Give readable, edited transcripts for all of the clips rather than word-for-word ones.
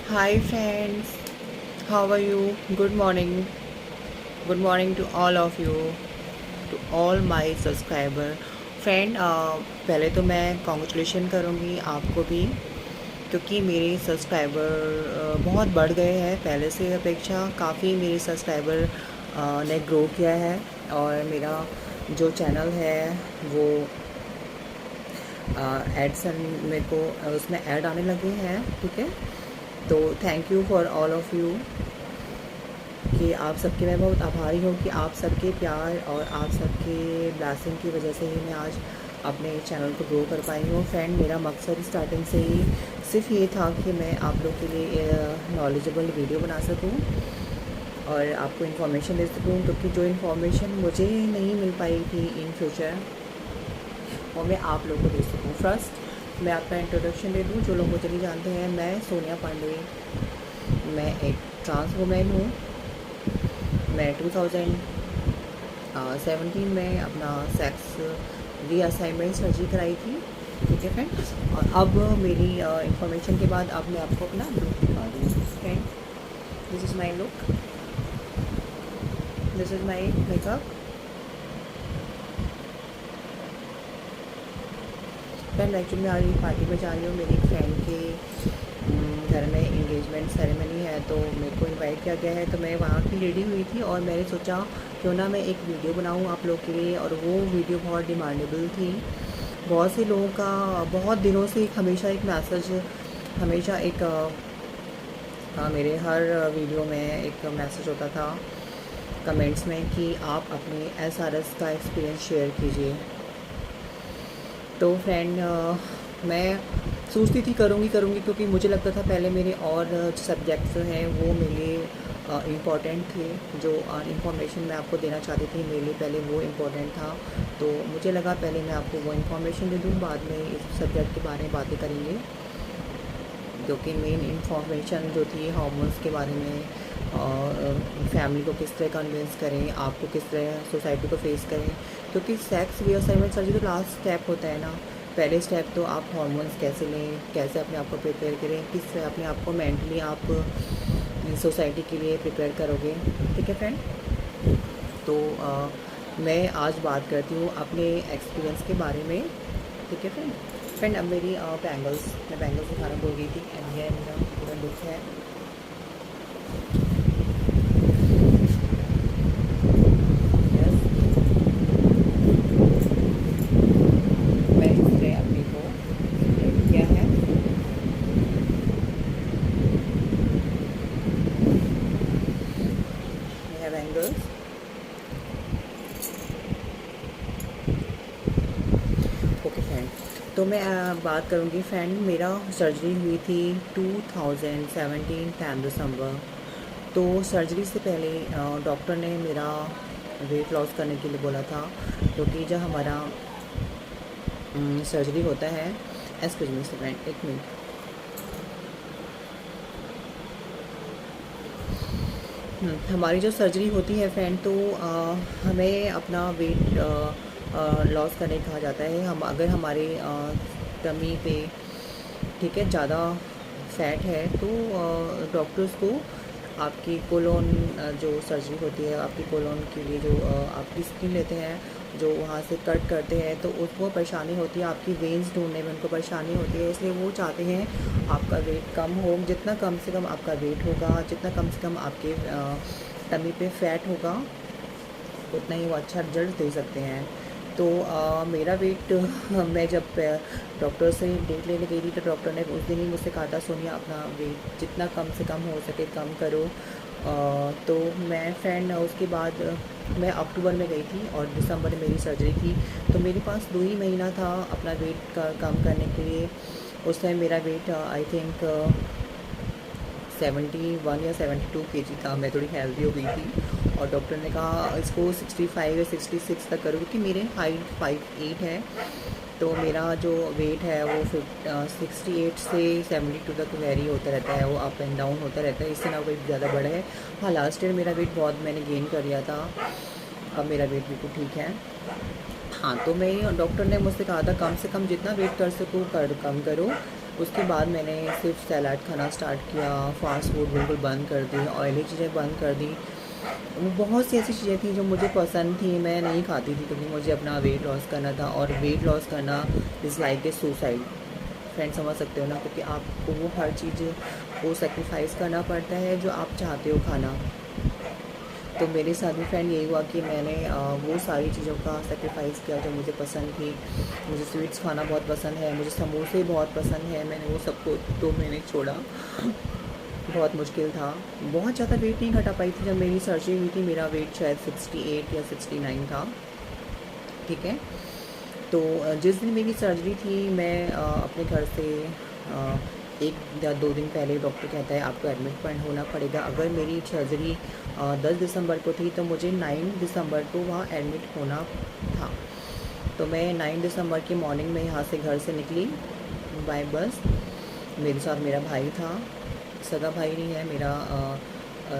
Hi friends, how are you? Good morning. Good morning to all of you, to all my subscriber. Friend पहले तो मैं congratulation करूँगी आपको भी, क्योंकि मेरे सब्सक्राइबर बहुत बढ़ गए हैं पहले से अपेक्षा। काफ़ी मेरे सब्सक्राइबर ने ग्रो किया है और मेरा जो चैनल है वो एड्स मेरे को उसमें ऐड आने लगे हैं। ठीक है, तो thank you for all of you कि आप सबके, मैं बहुत आभारी हूँ कि आप सबके प्यार और आप सबके ब्लेसिंग की वजह से ही मैं आज अपने चैनल को ग्रो कर पाई हूँ। फ्रेंड, मेरा मकसद स्टार्टिंग से ही सिर्फ ये था कि मैं आप लोग के लिए नॉलेजेबल वीडियो बना सकूँ और आपको इन्फॉर्मेशन दे सकूँ, क्योंकि जो इन्फॉर्मेशन मुझे नहीं मिल पाई थी इन फ्यूचर वो मैं आप लोगों को दे सकूँ। फर्स्ट मैं अपना इंट्रोडक्शन दे दूँ। जो लोग मुझे नहीं जानते हैं, मैं सोनिया पांडे, मैं एक ट्रांस वुमेन हूँ। मैं 2017 में अपना सेक्स रीअसाइनमेंट सर्जरी कराई थी। ठीक है फ्रेंड, और अब मेरी इंफॉर्मेशन के बाद अब मैं आपको अपना लुक दिखा दूँ। Friend, this is my look, this is my makeup. Friend, actually मैं आज एक पार्टी में जा रही हूँ। मेरी फ्रेंड के घर में इंगेजमेंट सेरेमनी है, तो मेरे को इनवाइट किया गया है। तो मैं वहाँ की रेडी हुई थी और मैंने सोचा क्यों ना मैं एक वीडियो बनाऊँ आप लोग के लिए। और वो वीडियो बहुत डिमांडेबल थी। बहुत से लोगों का बहुत दिनों से हमेशा एक मैसेज, हमेशा एक मेरे हर वीडियो में एक मैसेज होता था कमेंट्स में कि आप अपने SRS का एक्सपीरियंस शेयर कीजिए। तो फ्रेंड, मैं सोचती थी करूँगी, क्योंकि मुझे लगता था पहले मेरे और सब्जेक्ट्स हैं वो मेरे लिए इम्पॉर्टेंट थे। जो इंफॉर्मेशन मैं आपको देना चाहती थी मेरे लिए पहले वो इम्पॉर्टेंट था। तो मुझे लगा पहले मैं आपको वो इन्फॉर्मेशन दे दूँ, बाद में इस सब्जेक्ट के बारे में बातें करेंगे। क्योंकि मेन इंफॉर्मेशन जो थी हार्मोन्स के बारे में, फैमिली को किस तरह कन्विंस करें, आपको किस तरह सोसाइटी को फेस करें। क्योंकि सेक्स रीअसाइनमेंट सर्जरी तो लास्ट स्टेप होता है ना। पहले स्टेप तो आप हार्मोन्स कैसे लें, कैसे अपने आप को प्रिपेयर करें, किस तरह अपने आप को मेंटली आप सोसाइटी के लिए प्रिपेयर करोगे। ठीक है फ्रेंड, तो मैं आज बात करती हूँ अपने एक्सपीरियंस के बारे में। ठीक है फ्रेंड, अब मेरी बैंगल्स, मैं बैंगल्स दिखाना भूल गई थी। एंड ये मेरा पूरा लुक है। यस, मैं इस तरह अपने को रेडी किया है। ये है बैंगल्स। ओके फ्रेंड, तो मैं बात करूँगी फ्रेंड। मेरा सर्जरी हुई थी 2017 10 दिसंबर। तो सर्जरी से पहले डॉक्टर ने मेरा वेट लॉस करने के लिए बोला था, क्योंकि जब हमारा सर्जरी होता है, एक्सक्यूज मी फ्रेंड, एक मिनट। हमारी जो सर्जरी होती है फ्रेंड, तो हमें अपना वेट लॉस करने कहा जाता है। हम अगर हमारे टमी पे, ठीक है, ज़्यादा फैट है तो डॉक्टर्स को आपकी कोलोन, जो सर्जरी होती है आपकी कोलोन के लिए, जो आपकी स्किन लेते हैं, जो वहाँ से कट करते हैं, तो उसको परेशानी होती है, आपकी वेन्स ढूंढने में उनको परेशानी होती है। इसलिए वो चाहते हैं आपका वेट कम हो। जितना कम से कम आपका वेट होगा, जितना कम से कम आपके टमी पे फैट होगा, उतना ही वो अच्छा रिजल्ट दे सकते हैं। तो मेरा वेट मैं जब डॉक्टर से डेट लेने गई थी, तो डॉक्टर ने उस दिन ही मुझसे कहा था, सोनिया अपना वेट जितना कम से कम हो सके कम करो। तो मैं फ्रेंड उसके बाद मैं अक्टूबर में गई थी और दिसंबर में मेरी सर्जरी थी। तो मेरे पास 2 ही महीना था अपना वेट का कम करने के लिए। उस टाइम मेरा वेट आई थिंक 71 या 72 केजी था। मैं थोड़ी हेल्दी हो गई थी और डॉक्टर ने कहा इसको 65 या 66 तक करो, क्योंकि मेरे हाइट 5'8" है। तो मेरा जो वेट है वो 68 से 72 तक वेरी होता रहता है, वो अप एंड डाउन होता रहता है। इससे ना वेट ज़्यादा बढ़ा है। हाँ, लास्ट ईयर मेरा वेट बहुत मैंने गेन कर लिया था। अब मेरा वेट बिल्कुल ठीक है। हाँ, तो मैं, डॉक्टर ने मुझसे कहा था कम से कम जितना वेट कर सको कम करो। उसके बाद मैंने सिर्फ सलाद खाना स्टार्ट किया, फ़ास्ट फूड बिल्कुल बंद कर दी, ऑयली चीज़ें बंद कर दी। वो बहुत सी ऐसी चीज़ें थी जो मुझे पसंद थी, मैं नहीं खाती थी क्योंकि मुझे अपना वेट लॉस करना था, और वेट लॉस करना is like a suicide. Friend समझ सकते हो ना, क्योंकि आपको वो हर चीज़ को सेक्रीफाइस करना पड़ता है जो आप चाहते हो खाना। तो मेरे साथ भी फ्रेंड यही हुआ कि मैंने वो सारी चीज़ों का सेक्रीफाइस किया जो मुझे पसंद थी। मुझे स्वीट्स खाना बहुत पसंद है, मुझे समोसे बहुत पसंद है, मैंने वो सबको 2 महीने छोड़ा। बहुत मुश्किल था, बहुत ज़्यादा वेट नहीं घटा पाई थी। जब मेरी सर्जरी हुई थी मेरा वेट शायद 68 या 69 था, ठीक है। तो जिस दिन मेरी सर्जरी थी मैं अपने घर से 1 या 2 दिन पहले डॉक्टर कहता है आपको एडमिट पॉइंट होना पड़ेगा। अगर मेरी सर्जरी 10 दिसंबर को थी तो मुझे 9 दिसंबर को वहाँ एडमिट होना था। तो मैं 9 दिसंबर की मॉर्निंग में यहाँ से घर से निकली बाय बस। मेरे साथ मेरा भाई था, सगा भाई नहीं है मेरा,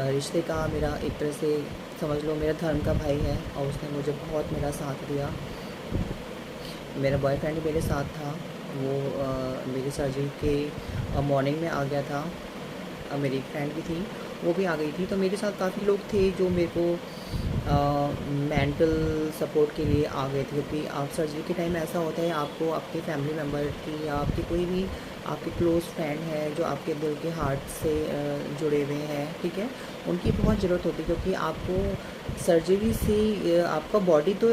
रिश्ते का मेरा एक तरह से समझ लो मेरा धर्म का भाई है, और उसने मुझे बहुत मेरा साथ दिया। मेरा बॉयफ्रेंड भी मेरे साथ था, वो मेरी सर्जरी के मॉर्निंग में आ गया था। मेरी एक फ्रेंड भी थी, वो भी आ गई थी। तो मेरे साथ काफ़ी लोग थे जो मेरे को मेंटल सपोर्ट के लिए आ गए थे, क्योंकि आप सर्जरी के टाइम ऐसा होता है आपको अपने फैमिली मेम्बर की या आपके कोई भी आपके क्लोज़ फ्रेंड है जो आपके दिल के हार्ट से जुड़े हुए हैं, ठीक है, उनकी बहुत ज़रूरत होती है। क्योंकि आपको सर्जरी से आपका बॉडी तो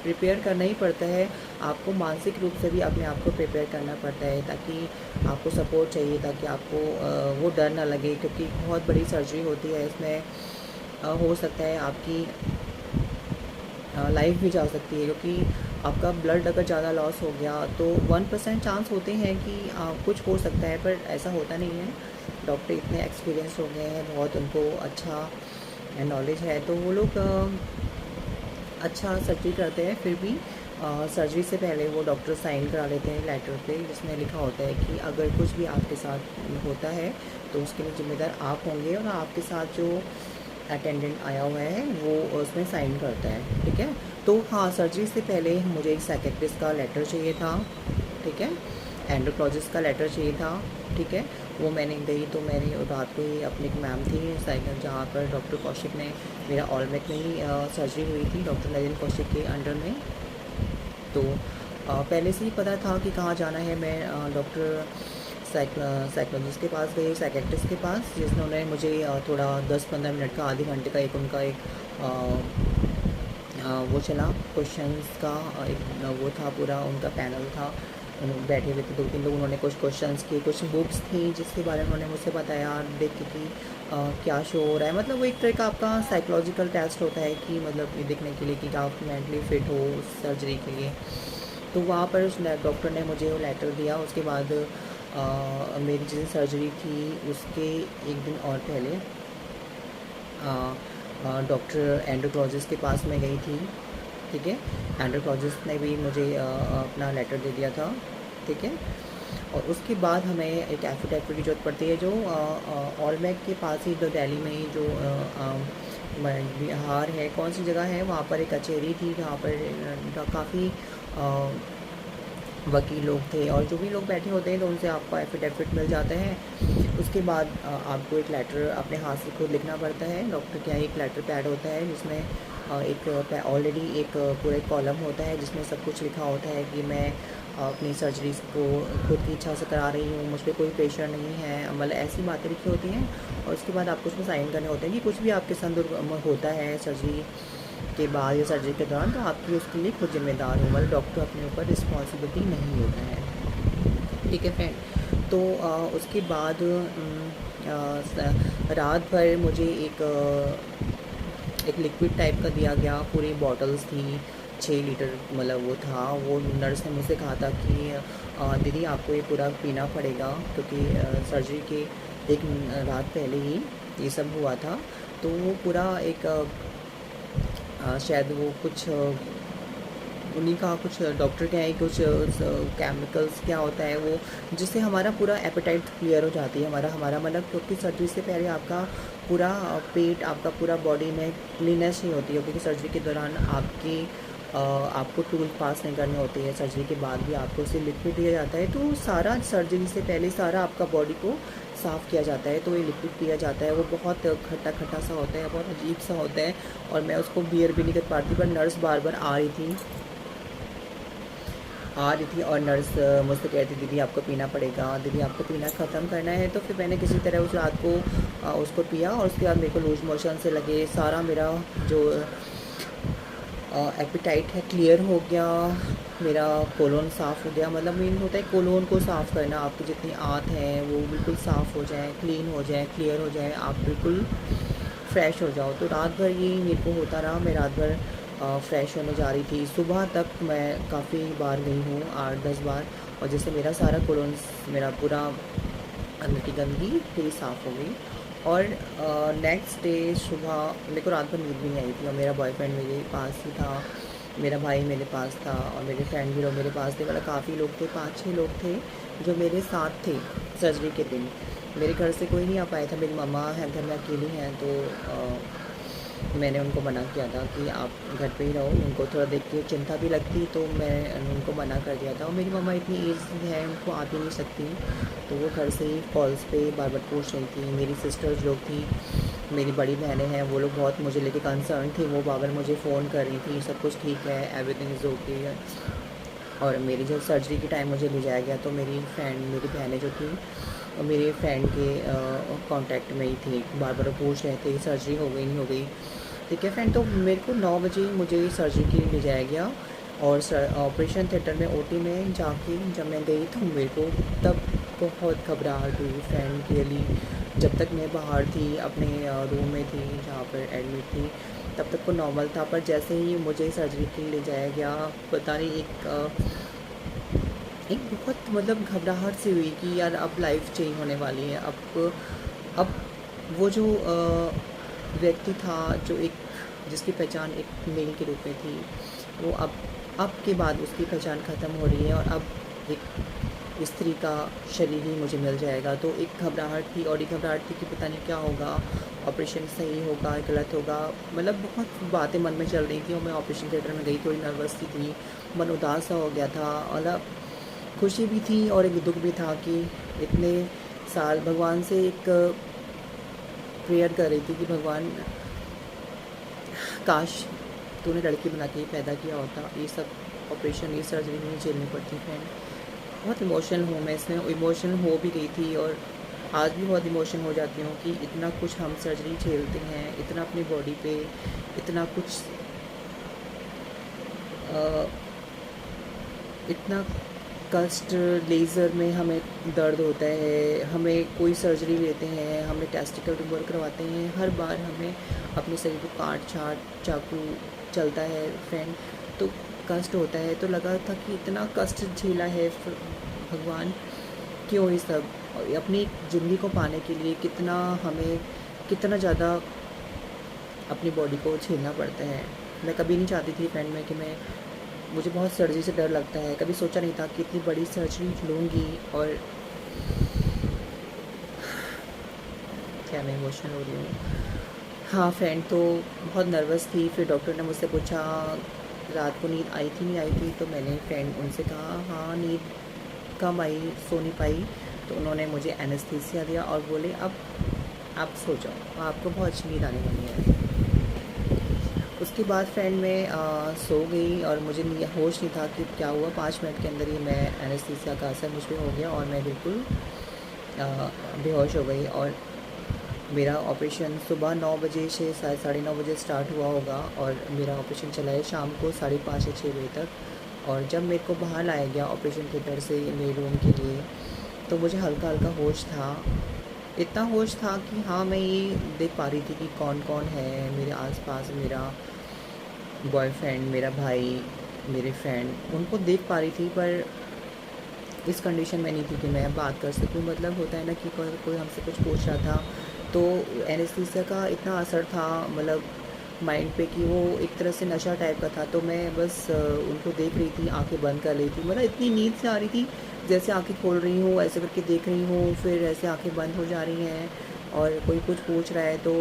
प्रिपेयर करना ही पड़ता है, आपको मानसिक रूप से भी अपने आप को प्रिपेयर करना पड़ता है, ताकि आपको सपोर्ट चाहिए, ताकि आपको वो डर ना लगे, क्योंकि बहुत बड़ी सर्जरी होती है। इसमें हो सकता है आपकी लाइफ भी जा सकती है, क्योंकि आपका ब्लड अगर ज़्यादा लॉस हो गया तो 1% चांस होते हैं कि कुछ हो सकता है, पर ऐसा होता नहीं है। डॉक्टर इतने एक्सपीरियंस हो गए हैं, बहुत उनको अच्छा नॉलेज है, तो वो लोग अच्छा सर्जरी करते हैं। फिर भी सर्जरी से पहले वो डॉक्टर साइन करा लेते हैं लेटर पे, जिसमें लिखा होता है कि अगर कुछ भी आपके साथ होता है तो उसके लिए ज़िम्मेदार आप होंगे, और आपके साथ जो अटेंडेंट आया हुआ है वो उसमें साइन करता है, ठीक है। तो हाँ, सर्जरी से पहले मुझे एक साइकेट्रिस्ट का लेटर चाहिए था, ठीक है, एंडोक्रोलॉजिस्ट का लेटर चाहिए था, ठीक है। वो मैंने गई तो मैंने रात को ही अपनी एक मैम थी साइकिल, जहाँ पर डॉक्टर कौशिक ने, मेरा ऑलमेक में ही सर्जरी हुई थी डॉक्टर नरेंद्र कौशिक के अंडर में। तो पहले से ही पता था कि कहाँ जाना है। मैं डॉक्टर साइकोलॉजिस्ट के पास गई, साइकेट्रिस्ट के पास, जिन्होंने मुझे थोड़ा 10-15 मिनट का, आधे घंटे का एक उनका एक वो चला क्वेश्चंस का एक वो था, पूरा उनका पैनल था। बैठे हुए थे 2-3 लोग, उन्होंने कुछ क्वेश्चंस किए, कुछ बुक्स थी जिसके बारे में उन्होंने मुझसे बताया देख के कि क्या शो हो रहा है। मतलब वो एक तरह का आपका साइकोलॉजिकल टेस्ट होता है कि मतलब ये देखने के लिए कि आप मेंटली फिट हो उस सर्जरी के लिए। तो वहाँ पर उस डॉक्टर ने मुझे वो लेटर दिया। उसके बाद मेरी जिस सर्जरी थी उसके एक दिन और पहले डॉक्टर एंडोक्रोलॉजिस्ट के पास मैं गई थी, ठीक है। एंडोक्रोलॉजिस्ट ने भी मुझे अपना लेटर दे दिया था, ठीक है। और उसके बाद हमें एक एफिडेविट की ज़रूरत पड़ती है, जो ऑलमैक के पास ही, जो दिल्ली में ही, जो बिहार है, कौन सी जगह है, वहाँ पर एक कचहरी थी जहाँ पर काफ़ी वकील लोग थे, और जो भी लोग बैठे होते हैं तो उनसे आपको एफिडेविट मिल जाता है। उसके बाद आपको एक लेटर अपने हाथ से खुद लिखना पड़ता है। डॉक्टर के यहाँ एक लेटर पैड होता है जिसमें एक ऑलरेडी एक पूरा कॉलम होता है जिसमें सब कुछ लिखा होता है कि मैं अपनी सर्जरी को खुद की इच्छा से करा रही हूँ, मुझ पर कोई प्रेशर नहीं है, मतलब ऐसी बातें लिखी होती हैं। और उसके बाद आपको उसमें साइन करने होते हैं कि कुछ भी आपके साथ होता है सर्जरी के बाद या सर्जरी के दौरान, तो आपकी उसके लिए खुद जिम्मेदार हो, मतलब डॉक्टर अपने ऊपर रिस्पॉन्सिबिलिटी नहीं होता है, ठीक है फ्रेंड। तो उसके बाद रात भर मुझे एक लिक्विड टाइप का दिया गया, पूरी बॉटल्स थी 6 लीटर, मतलब वो था। वो नर्स ने मुझसे कहा था कि दीदी आपको ये पूरा पीना पड़ेगा, क्योंकि सर्जरी के एक रात पहले ही ये सब हुआ था। तो वो पूरा एक शायद वो कुछ उन्हीं का कुछ डॉक्टर क्या है, कुछ केमिकल्स क्या होता है वो, जिससे हमारा पूरा एपेटाइट क्लियर हो जाती है, हमारा मतलब, क्योंकि सर्जरी से पहले आपका पूरा पेट, आपका पूरा बॉडी में क्लीनेस नहीं होती है, क्योंकि सर्जरी के दौरान आपकी आपको टूल पास नहीं करने होते हैं, सर्जरी के बाद भी आपको उसे लिक्विड दिया जाता है। तो सारा सर्जरी से पहले सारा आपका बॉडी को साफ़ किया जाता है, तो ये लिक्विड पिया जाता है। वो बहुत खट्टा खट्टा सा होता है, बहुत अजीब सा होता है, और मैं उसको बियर भी नहीं कर पाती। पर नर्स बार बार आ रही थी और नर्स मुझसे कहती, दीदी आपको पीना पड़ेगा, दीदी आपको पीना ख़त्म करना है। तो फिर मैंने किसी तरह उस रात को उसको पिया, और उसके बाद मेरे को लूज मोशन से लगे। सारा मेरा जो एपिटाइट है क्लियर हो गया, मेरा कोलोन साफ़ हो गया। मतलब मेन होता है कोलोन को साफ़ करना, आपकी जितनी आंत हैं वो बिल्कुल साफ़ हो जाए, क्लीन हो जाए, क्लियर हो जाए, आप बिल्कुल फ्रेश हो जाओ। तो रात भर ये मेरे को होता रहा। मैं रात भर फ्रेश होने जा रही थी। सुबह तक मैं काफ़ी बार गई हूँ, 8-10 बार, और जैसे मेरा सारा कोलोन, मेरा पूरा अंदर की गंदगी पूरी साफ़ हो गई। और नेक्स्ट डे सुबह मेरे को रात भर नींद भी नहीं आई थी, और मेरा बॉयफ्रेंड मेरे पास ही था, मेरा भाई मेरे पास था, और मेरे फ्रेंड भी लोग मेरे पास थे। मतलब काफ़ी लोग थे, 5-6 लोग थे जो मेरे साथ थे सर्जरी के दिन। मेरे घर से कोई नहीं आ पाया था, मेरी मम्मा है घर में अकेली हैं, तो मैंने उनको मना किया था कि आप घर पे ही रहो। उनको थोड़ा देख के चिंता भी लगती, तो मैं उनको मना कर दिया था। और मेरी मम्मा इतनी एज है, उनको आ भी नहीं सकती, तो वो घर से ही कॉल्स पे बार बार पूछ रही थी। मेरी सिस्टर्स लोग थी, मेरी बड़ी बहनें हैं, वो लोग बहुत मुझे लेके कंसर्न थी। वो बार बार मुझे फ़ोन कर रही थी, सब कुछ ठीक है, एवरीथिंग इज़ ओके। और मेरी जब सर्जरी के टाइम मुझे ले जाया गया, तो मेरी बहनें जो थी, और मेरे फ्रेंड के कांटेक्ट में ही थी, बार बार पूछ रहे थे सर्जरी हो गई नहीं हो गई। ठीक है फ्रेंड, तो मेरे को 9 बजे मुझे सर्जरी के लिए ले जाया गया, और ऑपरेशन थिएटर में ओटी में जाके जब मैं गई, तो मेरे को तब बहुत घबराहट हुई फ्रेंड के लिए। जब तक मैं बाहर थी, अपने रूम में थी जहाँ पर एडमिट थी, तब तक वो नॉर्मल था। पर जैसे ही मुझे सर्जरी के लिए ले जाया गया, पता नहीं एक बहुत मतलब घबराहट सी हुई कि यार अब लाइफ चेंज होने वाली है। अब वो जो व्यक्ति था, जो एक जिसकी पहचान एक मेल के रूप में थी, वो अब के बाद उसकी पहचान ख़त्म हो रही है, और अब एक स्त्री का शरीर ही मुझे मिल जाएगा। तो एक घबराहट थी, और एक घबराहट थी कि पता नहीं क्या होगा, ऑपरेशन सही होगा गलत होगा। मतलब बहुत बातें मन में चल रही थी, और मैं ऑपरेशन थिएटर में गई, थोड़ी नर्वस थी, मन उदास सा हो गया था। मतलब खुशी भी थी और एक दुख भी था कि इतने साल भगवान से एक प्रेयर कर रही थी कि भगवान, काश तूने लड़की बना के ही पैदा किया होता। ये सब ऑपरेशन, ये सर्जरी नहीं झेलनी पड़ती फ्रेंड। बहुत इमोशनल हूँ मैं इसमें, इमोशनल हो भी गई थी, और आज भी बहुत इमोशनल हो जाती हूँ कि इतना कुछ हम सर्जरी झेलते हैं, इतना अपनी बॉडी पे इतना कुछ इतना कष्ट। लेज़र में हमें दर्द होता है, हमें कोई सर्जरी लेते हैं, हमें टेस्टिकल रिमूवल करवाते हैं, हर बार हमें अपने शरीर को काट छाट चाकू चलता है फ्रेंड, तो कष्ट होता है। तो लगा था कि इतना कष्ट झेला है भगवान, क्यों ये सब, और अपनी ज़िंदगी को पाने के लिए कितना ज़्यादा अपनी बॉडी को झेलना पड़ता है। मैं कभी नहीं चाहती थी फ्रेंड में कि मुझे बहुत सर्जरी से डर लगता है, कभी सोचा नहीं था कि इतनी बड़ी सर्जरी लूँगी। और क्या मैं इमोशनल हो रही हूँ। हाँ फ्रेंड, तो बहुत नर्वस थी। फिर डॉक्टर ने मुझसे पूछा रात को नींद आई थी नहीं आई थी, तो मैंने फ्रेंड उनसे कहा हाँ नींद कम आई, सो नहीं पाई। तो उन्होंने मुझे एनेस्थीसिया दिया और बोले अब आप सो जाओ, आपको बहुत अच्छी नींद आने वाली है। उसके बाद फ्रेंड मैं सो गई, और मुझे होश नहीं था कि क्या हुआ। 5 मिनट के अंदर ही मैं एनेस्थीसिया का असर मुझ पर हो गया, और मैं बिल्कुल बेहोश हो गई। और मेरा ऑपरेशन सुबह 9 बजे से शायद 9:30 बजे स्टार्ट हुआ होगा, और मेरा ऑपरेशन चला है शाम को 5:30 या 6 बजे तक। और जब मेरे को बाहर लाया गया ऑपरेशन थिएटर से मेरे रूम के लिए, तो मुझे हल्का हल्का होश था। इतना होश था कि हाँ मैं ये देख पा रही थी कि कौन कौन है मेरे आसपास। मेरा बॉयफ्रेंड, मेरा भाई, मेरे फ्रेंड, उनको देख पा रही थी, पर इस कंडीशन में नहीं थी कि मैं बात कर सकूं। मतलब होता है ना कि कोई हमसे कुछ पूछ रहा था, तो एनेस्थीसिया का इतना असर था मतलब माइंड पे कि वो एक तरह से नशा टाइप का था। तो मैं बस उनको देख रही थी, आंखें बंद कर रही थी। मतलब इतनी नींद से आ रही थी, जैसे आंखें खोल रही हूँ ऐसे करके देख रही हूँ, फिर ऐसे आंखें बंद हो जा रही हैं, और कोई कुछ पूछ रहा है तो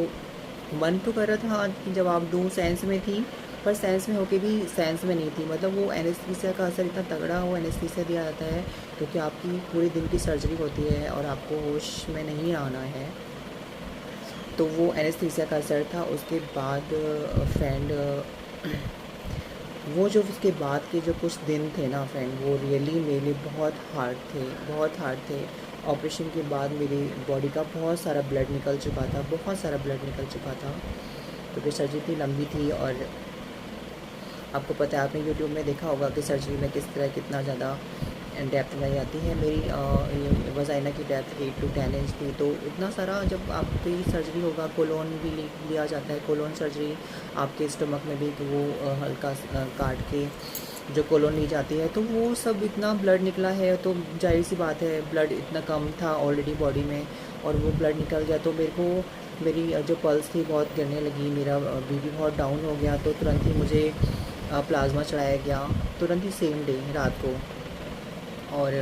मन तो कर रहा था कि जवाब दूँ, सेंस में थी, पर साइंस में होके भी साइंस में नहीं थी। मतलब वो एनेस्थीसिया का असर इतना तगड़ा हो एनेस्थीसिया दिया जाता है, क्योंकि आपकी पूरे दिन की सर्जरी होती है और आपको होश में नहीं आना है, तो वो एनेस्थीसिया का असर था। उसके बाद फ्रेंड वो जो उसके बाद के जो कुछ दिन थे ना फ्रेंड, वो रियली मेरे लिए बहुत हार्ड थे, बहुत हार्ड थे। ऑपरेशन के बाद मेरी बॉडी का बहुत सारा ब्लड निकल चुका था, बहुत सारा ब्लड निकल चुका था, क्योंकि सर्जरी इतनी लंबी थी। और आपको पता है, आपने यूट्यूब में देखा होगा कि सर्जरी में किस तरह कितना ज़्यादा डेप्थ लगाई जाती है। मेरी वजाइना की डेप्थ 8 to 10 इंच थी। तो इतना सारा, जब आपकी सर्जरी होगा, कोलोन भी लिया जाता है, कोलोन सर्जरी आपके स्टमक में भी, कि वो हल्का काट के जो कोलोन ली जाती है, तो वो सब इतना ब्लड निकला है, तो जाहिर सी बात है ब्लड इतना कम था ऑलरेडी बॉडी में, और वो ब्लड निकल गया तो मेरे को, मेरी जो पल्स थी बहुत गिरने लगी, मेरा बीपी बहुत डाउन हो गया। तो तुरंत ही मुझे प्लाज्मा चढ़ाया गया, तुरंत ही सेम डे रात को। और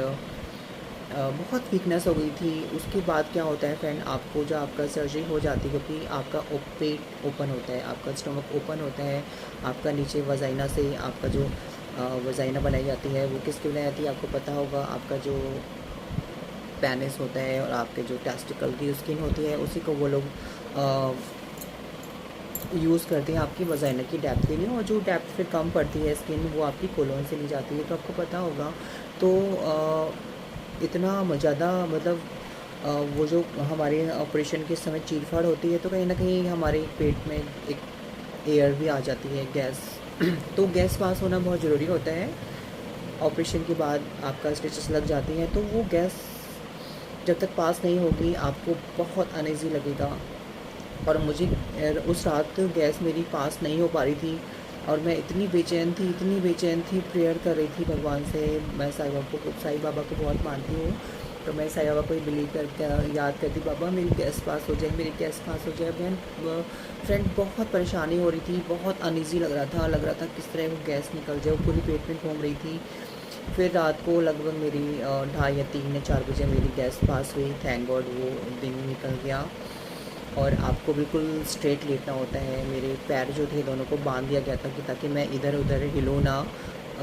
बहुत वीकनेस हो गई थी। उसके बाद क्या होता है फ्रेंड, आपको जो आपका सर्जरी हो जाती है, क्योंकि आपका पेट ओपन होता है, आपका स्टमक ओपन होता है, आपका नीचे वजाइना से आपका जो वजाइना बनाई जाती है, वो किसकी बनाई जाती है आपको पता होगा, आपका जो पेनिस होता है और आपके जो टेस्टिकल की स्किन होती है, उसी को वो लोग यूज़ करते हैं आपकी वजाइना की डेप्थ के लिए। और जो डेप्थ फिर कम पड़ती है स्किन, वो आपकी कोलोन से ली जाती है, तो आपको पता होगा। तो इतना ज़्यादा, मतलब वो जो हमारे ऑपरेशन के समय चीरफाड़ होती है, तो कहीं ना कहीं हमारे पेट में एक एयर भी आ जाती है, गैस। तो गैस पास होना बहुत ज़रूरी होता है। ऑपरेशन के बाद आपका स्टिचेस लग जाती हैं, तो वो गैस जब तक पास नहीं होगी आपको बहुत अनईज़ी लगेगा। और मुझे उस रात गैस मेरी पास नहीं हो पा रही थी, और मैं इतनी बेचैन थी, इतनी बेचैन थी, प्रेयर कर रही थी भगवान से। मैं साईं बाबा को बहुत मानती हूँ, तो मैं साईं बाबा को ही बिलीव करके याद करती, बाबा मेरी गैस पास हो जाए, मेरी गैस पास हो जाए। बहन फ्रेंड बहुत परेशानी हो रही थी, बहुत अनईज़ी लग रहा था किस तरह वो गैस निकल जाए, वो पूरी पेट में घूम रही थी। फिर रात को लगभग मेरी 2:30 या 3 या 4 बजे मेरी गैस पास हुई, थैंक गॉड वो दिन निकल गया। और आपको बिल्कुल स्ट्रेट लेटना होता है। मेरे पैर जो थे दोनों को बांध दिया गया था, कि ताकि मैं इधर उधर हिलूँ ना।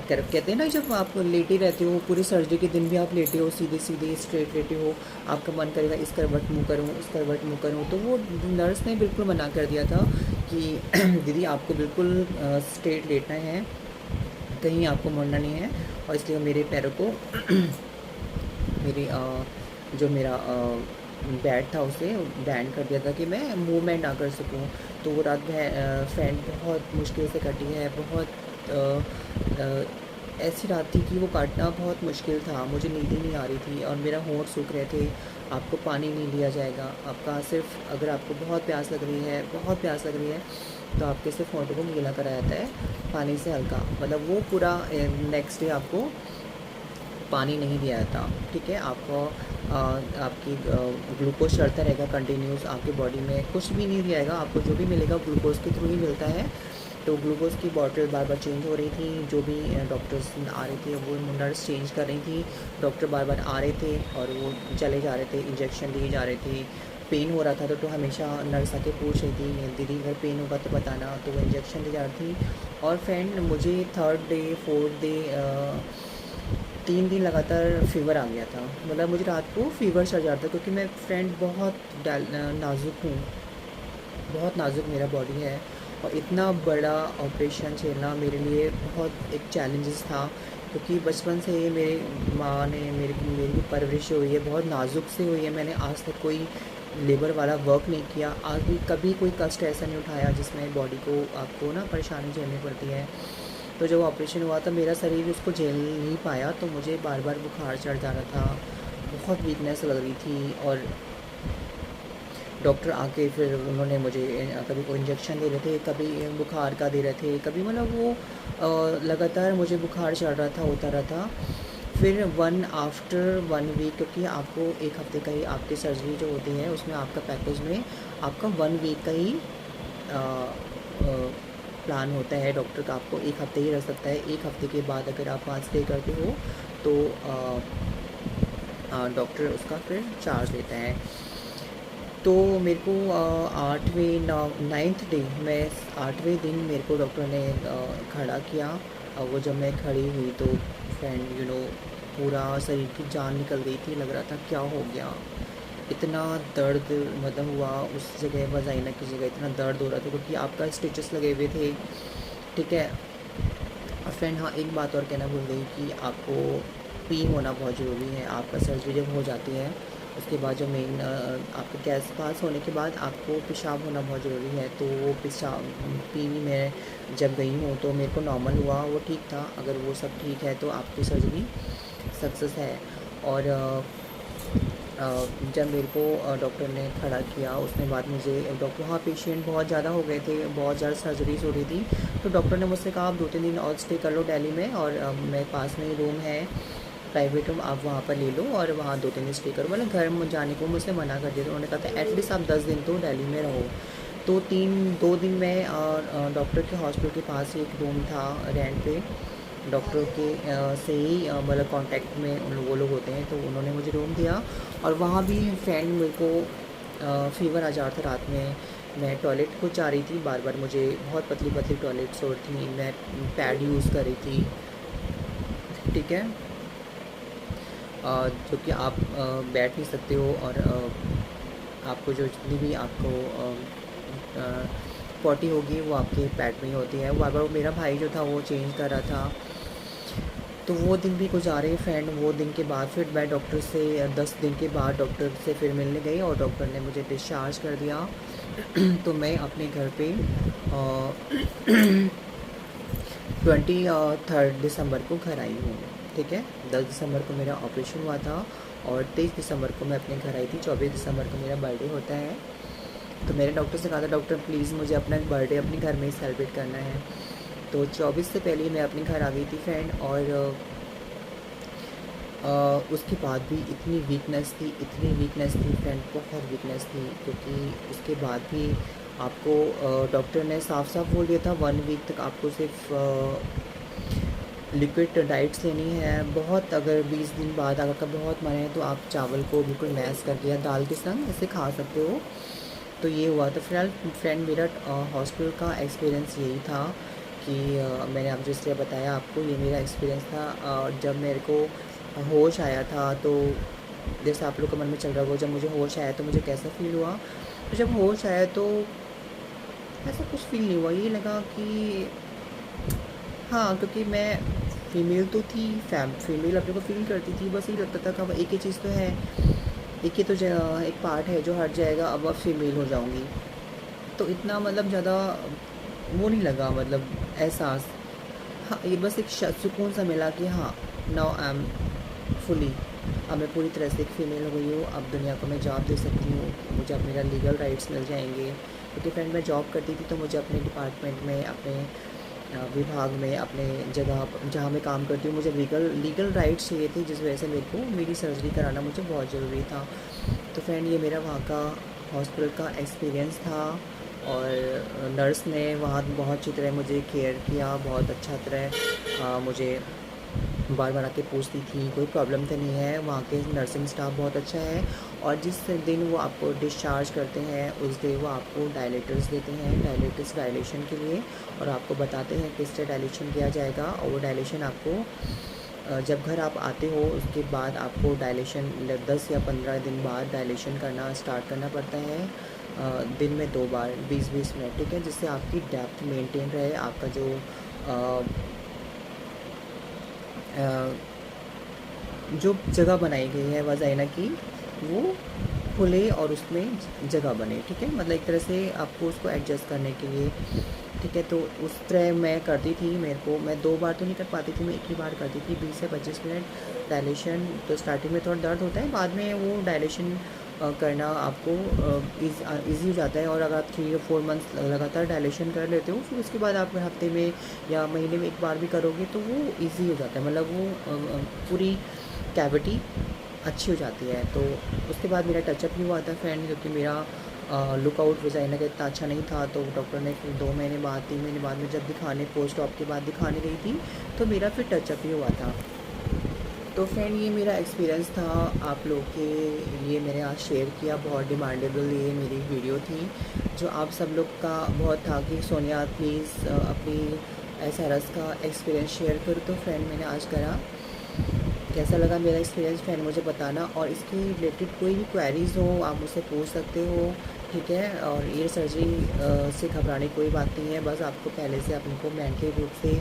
कहते हैं ना, जब आप लेटे रहते हो पूरी सर्जरी के दिन भी आप लेटे हो, सीधे सीधे स्ट्रेट लेटे हो, आपका मन करेगा इस करवट मुँह करूँ, इस करवट मुँह करूँ। तो वो नर्स ने बिल्कुल मना कर दिया था कि दीदी आपको बिल्कुल स्ट्रेट लेटना है, कहीं आपको मुड़ना नहीं है। और इसलिए मेरे पैरों को मेरी जो मेरा बेड था उसे बैंड कर दिया था, कि मैं मूवमेंट ना कर सकूं। तो वो रात फ्रेंड बहुत मुश्किल से कटी है, बहुत ऐसी रात थी कि वो काटना बहुत मुश्किल था। मुझे नींद ही नहीं आ रही थी, और मेरा होंठ सूख रहे थे। आपको पानी नहीं दिया जाएगा, आपका सिर्फ, अगर आपको बहुत प्यास लग रही है, बहुत प्यास लग रही है, तो आपके सिर्फ होंठों को गीला कराया जाता है पानी से हल्का। मतलब वो पूरा नेक्स्ट डे आपको पानी नहीं दिया जाता, ठीक है। आपको आपकी ग्लूकोज चढ़ता रहेगा कंटिन्यूस, आपकी बॉडी में कुछ भी नहीं दिया जाएगा, आपको जो भी मिलेगा ग्लूकोज के थ्रू ही मिलता है। तो ग्लूकोज की बॉटल बार बार चेंज हो रही थी, जो भी डॉक्टर्स आ रहे थे वो नर्स चेंज कर रही थी, डॉक्टर बार बार आ रहे थे और वो चले जा रहे थे, इंजेक्शन दिए जा रहे थे। पेन हो रहा था तो हमेशा नर्स आके पूछ रही थी, दीदी अगर पेन होगा तो बताना, तो वो इंजेक्शन दी जा रही थी। और फ्रेंड मुझे 3rd डे 4th डे 3 दिन लगातार फ़ीवर आ गया था। मतलब मुझे रात को फ़ीवर चढ़ जाता, क्योंकि मैं फ्रेंड बहुत नाज़ुक हूँ, बहुत नाज़ुक मेरा बॉडी है। और इतना बड़ा ऑपरेशन झेलना मेरे लिए बहुत एक चैलेंजेस था, क्योंकि बचपन से ही मेरी माँ ने मेरी परवरिश हुई है, बहुत नाज़ुक से हुई है। मैंने आज तक कोई लेबर वाला वर्क नहीं किया, आज भी कभी कोई कष्ट ऐसा नहीं उठाया जिसमें बॉडी को आपको ना परेशानी झेलनी पड़ती है। तो जब ऑपरेशन हुआ तो मेरा शरीर उसको झेल नहीं पाया, तो मुझे बार बार बुखार चढ़ जा रहा था, बहुत वीकनेस लग रही थी। और डॉक्टर आके फिर उन्होंने मुझे कभी कोई इंजेक्शन दे रहे थे, कभी बुखार का दे रहे थे, कभी, मतलब वो लगातार मुझे बुखार चढ़ रहा था, उतर रहा था। फिर आफ्टर 1 वीक, क्योंकि आपको 1 हफ़्ते का ही आपकी सर्जरी जो होती है उसमें आपका पैकेज में आपका 1 वीक का ही प्लान होता है। डॉक्टर का आपको 1 हफ़्ते ही रख सकता है। 1 हफ़्ते के बाद अगर आप वहाँ स्टे करते हो तो डॉक्टर उसका फिर चार्ज लेता है। तो मेरे को 8वें 9th डे मैं 8वें दिन मेरे को डॉक्टर ने खड़ा किया। और वो जब मैं खड़ी हुई तो फ्रेंड पूरा शरीर की जान निकल गई थी। लग रहा था क्या हो गया, इतना दर्द मतलब हुआ उस जगह, वजाइना की जगह इतना दर्द हो रहा था क्योंकि आपका स्टिचेस लगे हुए थे। ठीक है। और फ्रेंड हाँ, एक बात और कहना भूल गई कि आपको पी होना बहुत ज़रूरी है। आपका सर्जरी जब हो जाती है उसके बाद जो मेन आपका गैस पास होने के बाद आपको पेशाब होना बहुत ज़रूरी है। तो वो पेशाब पी भी मैं जब गई हूँ तो मेरे को नॉर्मल हुआ, वो ठीक था। अगर वो सब ठीक है तो आपकी सर्जरी सक्सेस है। और जब मेरे को डॉक्टर ने खड़ा किया उसने बाद मुझे डॉक्टर, हाँ पेशेंट बहुत ज़्यादा हो गए थे, बहुत ज़्यादा सर्जरीज हो रही थी। तो डॉक्टर ने मुझसे कहा आप 2-3 दिन और स्टे कर लो दिल्ली में, और मेरे पास में ही रूम है प्राइवेट रूम, आप वहाँ पर ले लो और वहाँ 2-3 दिन स्टे करो। मतलब घर में जाने को मुझसे मना कर दिया। तो उन्होंने कहा था एटलीस्ट आप 10 दिन तो दिल्ली में रहो। तो 2 दिन मैं डॉक्टर के हॉस्पिटल के पास ही एक रूम था रेंट पे, डॉक्टर के से ही मतलब कांटेक्ट में वो लोग होते हैं। तो उन्होंने मुझे रूम दिया और वहाँ भी फ्रेंड मेरे को फीवर आ जा रहा था रात में। मैं टॉयलेट को जा रही थी बार बार, मुझे बहुत पतली पतली टॉयलेट्स हो रही थी, मैं पैड यूज़ कर रही थी। ठीक है। जो कि आप बैठ नहीं सकते हो, और आपको जो जितनी भी आपको पॉटी होगी वो आपके पैड में ही होती है। बार बार मेरा भाई जो था वो चेंज कर रहा था। तो वो दिन भी गुजारे फ्रेंड। वो दिन के बाद फिर मैं डॉक्टर से 10 दिन के बाद डॉक्टर से फिर मिलने गई और डॉक्टर ने मुझे डिस्चार्ज कर दिया। तो मैं अपने घर पे 23 दिसंबर को घर आई हूँ। ठीक है। 10 दिसंबर को मेरा ऑपरेशन हुआ था और 23 दिसंबर को मैं अपने घर आई थी। 24 दिसंबर को मेरा बर्थडे होता है। तो मेरे डॉक्टर से कहा था डॉक्टर प्लीज़ मुझे अपना बर्थडे अपने घर में ही सेलिब्रेट करना है। तो 24 से पहले मैं अपने घर आ गई थी फ्रेंड। और उसके बाद भी इतनी वीकनेस थी, इतनी वीकनेस थी फ्रेंड, बहुत वीकनेस थी। क्योंकि उसके बाद भी आपको डॉक्टर ने साफ साफ बोल दिया था 1 वीक तक आपको सिर्फ लिक्विड डाइट्स लेनी है। बहुत अगर 20 दिन बाद अगर का बहुत मन है तो आप चावल को बिल्कुल मैश करके या दाल के संग ऐसे खा सकते हो। तो ये हुआ। तो फिलहाल फ्रेंड मेरा हॉस्पिटल का एक्सपीरियंस यही था कि मैंने आप जिसलिए बताया आपको, ये मेरा एक्सपीरियंस था। जब मेरे को होश आया था तो जैसे आप लोग के मन में चल रहा होगा जब मुझे होश आया तो मुझे कैसा फ़ील हुआ। तो जब होश आया तो ऐसा कुछ फ़ील नहीं हुआ, ये लगा कि हाँ, क्योंकि मैं फ़ीमेल तो थी, फीमेल अपने को फ़ील करती थी। बस ये लगता था कि अब एक ही चीज़ तो है, एक ही तो एक पार्ट है जो हट जाएगा, अब फीमेल हो जाऊँगी। तो इतना मतलब ज़्यादा वो नहीं लगा, मतलब एहसास। हाँ, ये बस एक सुकून सा मिला कि हाँ नाउ आई एम फुली, अब मैं पूरी तरह से एक फ़ीमेल हो गई हूँ। अब दुनिया को मैं जॉब दे सकती हूँ, मुझे अब मेरा लीगल राइट्स मिल जाएंगे। क्योंकि फ्रेंड मैं जॉब करती थी तो मुझे अपने डिपार्टमेंट में, अपने विभाग में, अपने जगह जहाँ मैं काम करती हूँ, मुझे लीगल राइट्स चाहिए थे, जिस वजह से मेरे को मेरी सर्जरी कराना मुझे बहुत ज़रूरी था। तो फ्रेंड ये मेरा वहाँ का हॉस्पिटल का एक्सपीरियंस था। और नर्स ने वहाँ बहुत अच्छी तरह मुझे केयर किया, बहुत अच्छा तरह मुझे बार बार आके पूछती थी, कोई प्रॉब्लम तो नहीं है। वहाँ के नर्सिंग स्टाफ बहुत अच्छा है। और जिस दिन वो आपको डिस्चार्ज करते हैं उस दिन वो आपको डायलेटर्स देते हैं, डायलेटर्स डायलेशन के लिए, और आपको बताते हैं किस तरह डायलेशन किया जाएगा। और वो डायलेशन आपको जब घर आप आते हो उसके बाद आपको डायलेशन 10 या 15 दिन बाद डायलेशन करना स्टार्ट करना पड़ता है, दिन में 2 बार 20-20 मिनट। ठीक है। जिससे आपकी डेप्थ मेंटेन रहे, आपका जो जो जगह बनाई गई है वजाइना की वो खुले और उसमें जगह बने। ठीक है। मतलब एक तरह से आपको उसको एडजस्ट करने के लिए। ठीक है। तो उस तरह मैं करती थी। मैं 2 बार तो नहीं कर पाती थी, मैं एक ही बार करती थी 20 से 25 मिनट डायलेशन। तो स्टार्टिंग में थोड़ा दर्द होता है, बाद में वो डायलेशन करना आपको ईज़ी हो जाता है। और अगर आप 3 या 4 मंथ्स लगातार डायलेशन कर लेते हो फिर उसके बाद आप हफ्ते में या महीने में एक बार भी करोगे तो वो ईज़ी हो जाता है, मतलब वो पूरी कैविटी अच्छी हो जाती है। तो उसके बाद मेरा टचअप भी हुआ था फ्रेंड, क्योंकि मेरा लुकआउट वजाइना का इतना अच्छा नहीं था। तो डॉक्टर ने फिर 2 महीने बाद 3 महीने बाद में जब दिखाने पोस्ट ऑप के बाद दिखाने गई थी तो मेरा फिर टचअप भी हुआ था। तो फ्रेंड ये मेरा एक्सपीरियंस था, आप लोग के लिए मैंने आज शेयर किया। बहुत डिमांडेबल ये मेरी वीडियो थी, जो आप सब लोग का बहुत था कि सोनिया प्लीज़ अपनी SRS का एक्सपीरियंस शेयर करो। तो फ्रेंड मैंने आज करा। कैसा लगा मेरा एक्सपीरियंस फ्रेंड मुझे बताना, और इसके रिलेटेड कोई भी क्वेरीज़ हो आप मुझसे पूछ सकते हो, ठीक है। और ईयर सर्जरी से घबराने की कोई बात नहीं है, बस आपको पहले से अपने को मेंटली रूप से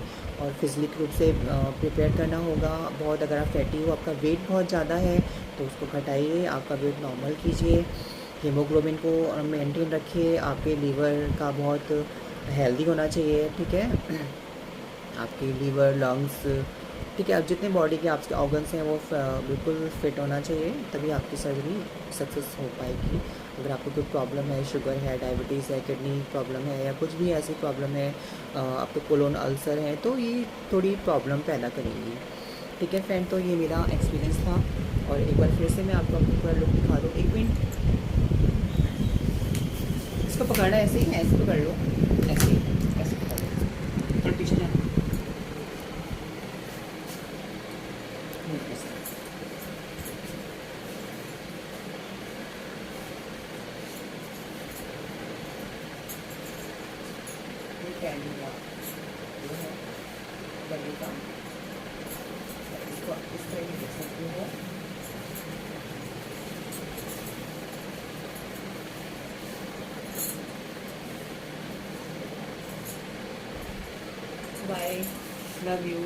और फिजिकल रूप से प्रिपेयर करना होगा। बहुत अगर आप फैटी हो, आपका वेट बहुत ज़्यादा है तो उसको घटाइए, आपका वेट नॉर्मल कीजिए, हीमोग्लोबिन को मेंटेन रखिए, आपके लीवर का बहुत हेल्दी होना चाहिए, ठीक है। आपके लीवर, लंग्स, ठीक है, अब जितने बॉडी के आपके ऑर्गन्स हैं वो बिल्कुल फिट होना चाहिए, तभी आपकी सर्जरी सक्सेस हो पाएगी। अगर आपको कोई प्रॉब्लम है, शुगर है, डायबिटीज़ है, किडनी प्रॉब्लम है, या कुछ भी ऐसी प्रॉब्लम है, आपको कोलोन अल्सर है, तो ये थोड़ी प्रॉब्लम पैदा करेंगी, ठीक है फ्रेंड। तो ये मेरा एक्सपीरियंस था, और एक बार फिर से मैं आपको अपनी पूरा लुक दिखा दूँ। एक मिनट, इसको पकड़ना ऐसे ही, ऐसे पकड़ लो, ऐसे ही, ऐसे पकड़ लो, थोड़ा पीछे जाना। कैमरा जो है गले का, इसको इस तरह की देख सकते हो। Bye, love you.